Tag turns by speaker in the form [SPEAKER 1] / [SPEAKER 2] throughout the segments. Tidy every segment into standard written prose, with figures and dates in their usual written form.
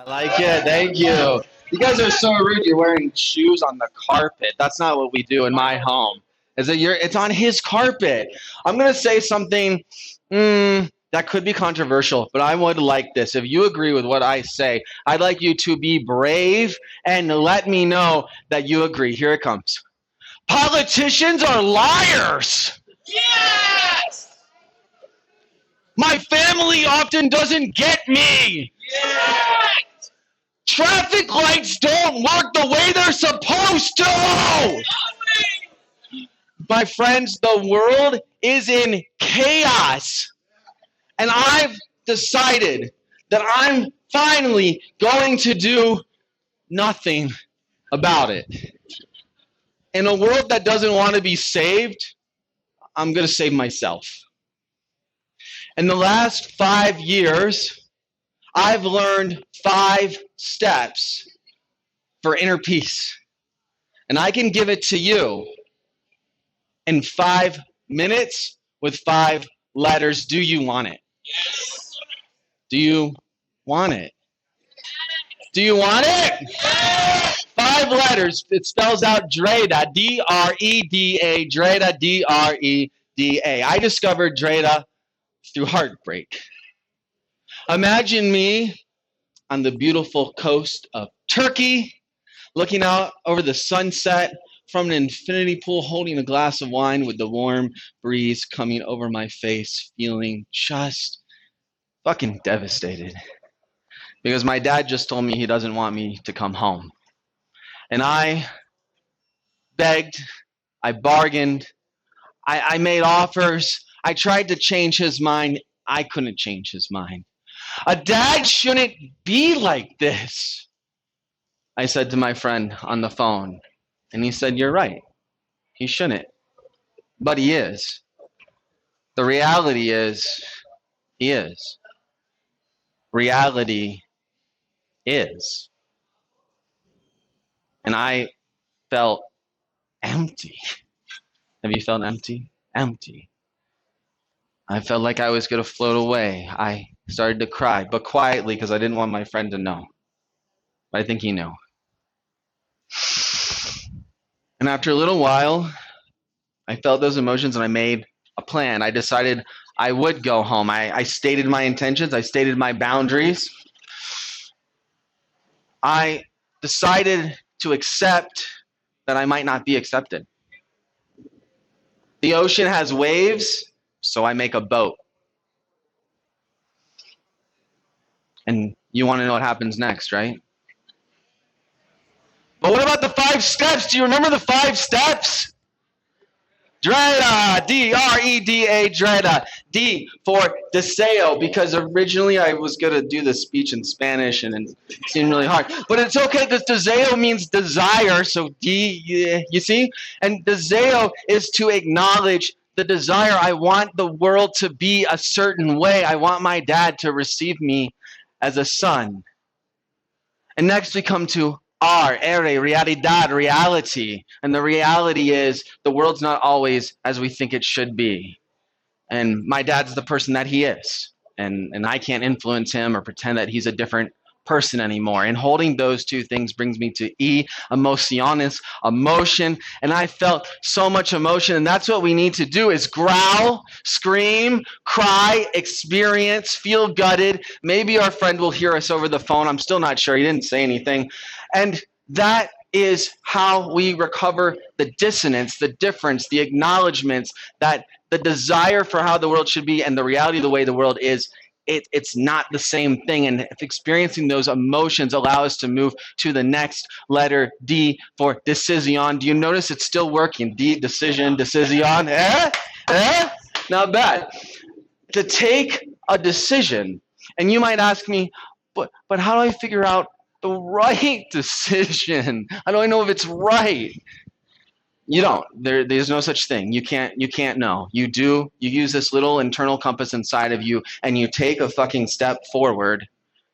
[SPEAKER 1] Like it. Thank you. You guys are so rude. You're wearing shoes on the carpet. That's not what we do in my home. Is it? It's on his carpet. I'm gonna say something that could be controversial, but I would like this. If you agree with what I say, I'd like you to be brave and let me know that you agree. Here it comes. Politicians are liars.
[SPEAKER 2] Yes!
[SPEAKER 1] My family often doesn't get me.
[SPEAKER 2] Yes!
[SPEAKER 1] Traffic lights don't work the way they're supposed to. My friends, the world is in chaos. And I've decided that I'm finally going to do nothing about it. In a world that doesn't want to be saved, I'm going to save myself. In the last 5 years, I've learned 5 steps for inner peace. And I can give it to you in 5 minutes with 5 letters. Do you want it?
[SPEAKER 2] Yes!
[SPEAKER 1] Do you want it? Do you want it?
[SPEAKER 2] Yes!
[SPEAKER 1] 5 letters. It spells out Dreda, D-R-E-D-A, Dreda, D-R-E-D-A. I discovered Dreda through heartbreak. Imagine me on the beautiful coast of Turkey, looking out over the sunset from an infinity pool, holding a glass of wine with the warm breeze coming over my face, feeling just fucking devastated. Because my dad just told me he doesn't want me to come home. And I begged, I bargained, I made offers, I tried to change his mind. I couldn't change his mind. A dad shouldn't be like this, I said to my friend on the phone. And he said, you're right. He shouldn't. But he is. The reality is, he is. Reality is. And I felt empty. Have you felt empty? Empty. I felt like I was going to float away. I started to cry, but quietly because I didn't want my friend to know. But I think he knew. And after a little while, I felt those emotions and I made a plan. I decided I would go home. I stated my intentions. I stated my boundaries. I decided to accept that I might not be accepted. The ocean has waves, so I make a boat. And you want to know what happens next, right? But what about the 5 steps? Do you remember the 5 steps? Dreda, D-R-E-D-A, Dreda. D for deseo, because originally I was going to do the speech in Spanish and it seemed really hard. But it's okay because deseo means desire, so D, you see? And deseo is to acknowledge the desire. I want the world to be a certain way. I want my dad to receive me as a son. And next we come to R, realidad, reality. And the reality is the world's not always as we think it should be. And my dad's the person that he is. And I can't influence him or pretend that he's a different person anymore. And holding those 2 things brings me to E, emociones, emotion. And I felt so much emotion. And that's what we need to do is growl, scream, cry, experience, feel gutted. Maybe our friend will hear us over the phone. I'm still not sure. He didn't say anything. And that is how we recover the dissonance, the difference, the acknowledgments that the desire for how the world should be and the reality of the way the world is, it's not the same thing. And if experiencing those emotions allow us to move to the next letter, D for decision. Do you notice it's still working? D, decision, decision. Not bad. To take a decision. And you might ask me, but how do I figure out the right decision? How do I know if it's right? You don't. There's no such thing. You can't know. You do. You use this little internal compass inside of you and you take a fucking step forward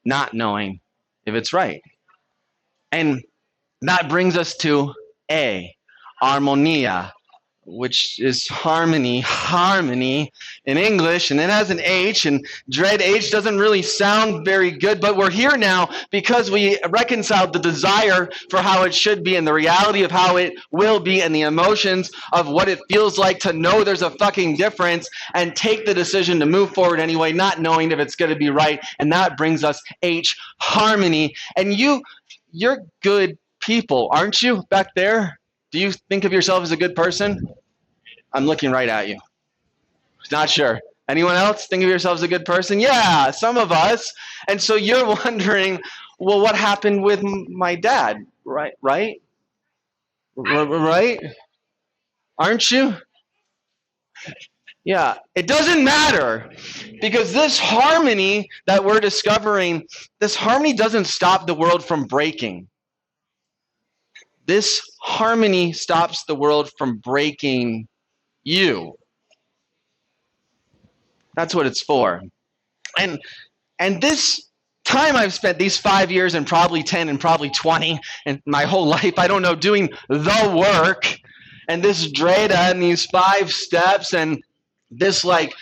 [SPEAKER 1] not knowing if it's right. And that brings us to A, armonía, which is harmony in English, and it has an H, and dread H doesn't really sound very good, but we're here now because we reconciled the desire for how it should be and the reality of how it will be and the emotions of what it feels like to know there's a fucking difference and take the decision to move forward anyway, not knowing if it's going to be right, and that brings us H, harmony. And you're good people, aren't you, back there? Do you think of yourself as a good person? I'm looking right at you. Not sure. Anyone else think of yourselves as a good person? Yeah, some of us. And so you're wondering, well, what happened with my dad? Right? Aren't you? Yeah, it doesn't matter because this harmony that we're discovering, this harmony doesn't stop the world from breaking. This harmony stops the world from breaking you. That's what it's for. And this time I've spent, these 5 years and probably 10 and probably 20 and my whole life, I don't know, doing the work and this Dreda and these 5 steps and this like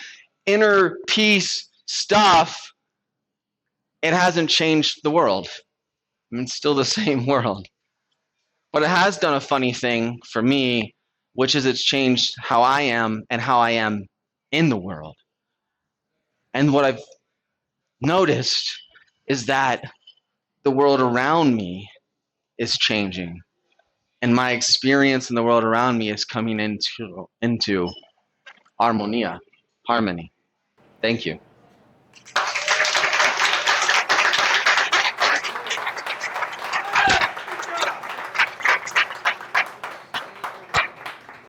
[SPEAKER 1] inner peace stuff, it hasn't changed the world. I mean, it's still the same world. But it has done a funny thing for me, which is it's changed how I am and how I am in the world. And what I've noticed is that the world around me is changing. And my experience in the world around me is coming into harmony. Thank you.